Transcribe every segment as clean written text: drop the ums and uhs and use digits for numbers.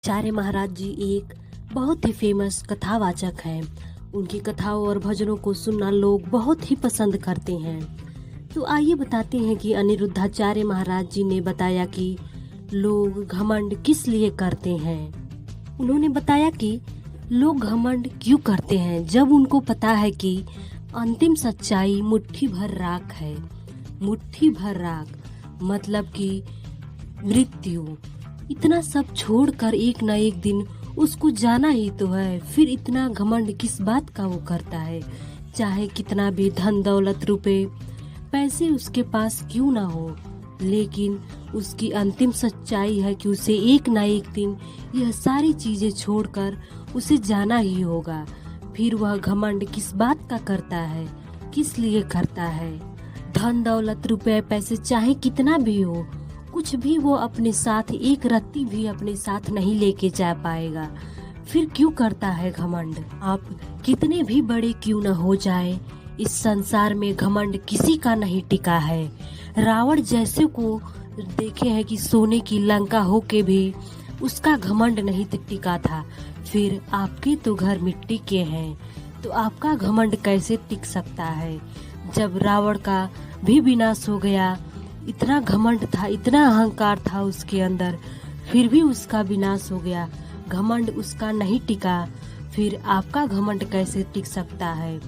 आचार्य महाराज जी एक बहुत ही फेमस कथावाचक हैं। उनकी कथाओं और भजनों को सुनना लोग बहुत ही पसंद करते हैं। तो आइए बताते हैं कि अनिरुद्धाचार्य महाराज जी ने बताया कि लोग घमंड किस लिए करते हैं। उन्होंने बताया कि लोग घमंड क्यों करते हैं जब उनको पता है कि अंतिम सच्चाई मुट्ठी भर राख है। मुट्ठी भर राख मतलब कि मृत्यु। इतना सब छोड़कर एक न एक दिन उसको जाना ही तो है, फिर इतना घमंड किस बात का वो करता है। चाहे कितना भी धन दौलत रुपए पैसे उसके पास क्यों ना हो, लेकिन उसकी अंतिम सच्चाई है कि उसे एक न एक दिन यह सारी चीजें छोड़कर उसे जाना ही होगा। फिर वह घमंड किस बात का करता है, किस लिए करता है। धन दौलत रुपए पैसे चाहे कितना भी हो, कुछ भी वो अपने साथ एक रत्ती भी अपने साथ नहीं लेके जा पाएगा। फिर क्यों करता है घमंड। आप कितने भी बड़े क्यों न हो जाए, इस संसार में घमंड किसी का नहीं टिका है। रावण जैसे को देखे हैं कि सोने की लंका होके भी उसका घमंड नहीं टिका था। फिर आपके तो घर मिट्टी के हैं, तो आपका घमंड कैसे टिक सकता है। जब रावण का भी विनाश हो गया, इतना घमंड था, इतना अहंकार था उसके अंदर, फिर भी उसका विनाश हो गया। घमंड उसका नहीं टिका, फिर आपका घमंड कैसे टिक सकता है।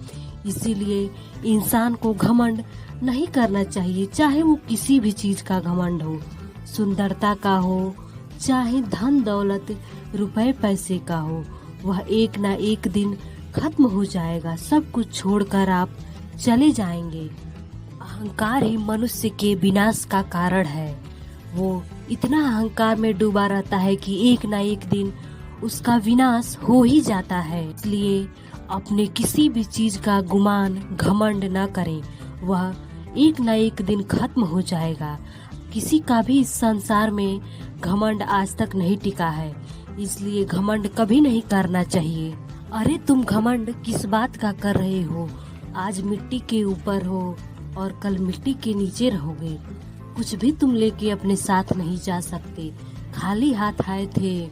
इसीलिए इंसान को घमंड नहीं करना चाहिए, चाहे वो किसी भी चीज का घमंड हो, सुंदरता का हो, चाहे धन दौलत रुपए पैसे का हो। वह एक ना एक दिन खत्म हो जाएगा। सब कुछ छोड़कर आप चले जाएंगे। अहंकार ही मनुष्य के विनाश का कारण है। वो इतना अहंकार में डूबा रहता है कि एक ना एक दिन उसका विनाश हो ही जाता है। इसलिए अपने किसी भी चीज का गुमान घमंड न करें, वह एक ना एक दिन खत्म हो जाएगा। किसी का भी इस संसार में घमंड आज तक नहीं टिका है, इसलिए घमंड कभी नहीं करना चाहिए। अरे तुम घमंड किस बात का कर रहे हो। आज मिट्टी के ऊपर हो और कल मिट्टी के नीचे रहोगे। कुछ भी तुम लेके अपने साथ नहीं जा सकते। खाली हाथ आए थे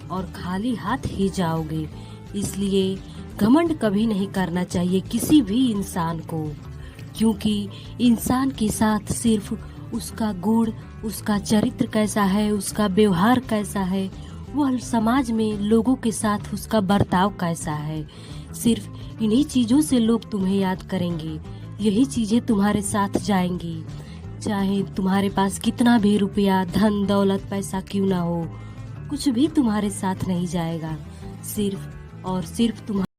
और खाली हाथ ही जाओगे। इसलिए घमंड कभी नहीं करना चाहिए किसी भी इंसान को, क्योंकि इंसान के साथ सिर्फ उसका गुण, उसका चरित्र कैसा है, उसका व्यवहार कैसा है, वह समाज में लोगों के साथ उसका बर्ताव कैसा है, सिर्फ इन्हीं चीजों से लोग तुम्हें याद करेंगे। यही चीजें तुम्हारे साथ जाएंगी। चाहे तुम्हारे पास कितना भी रुपया धन दौलत पैसा क्यों ना हो, कुछ भी तुम्हारे साथ नहीं जाएगा। सिर्फ और सिर्फ तुम्हारे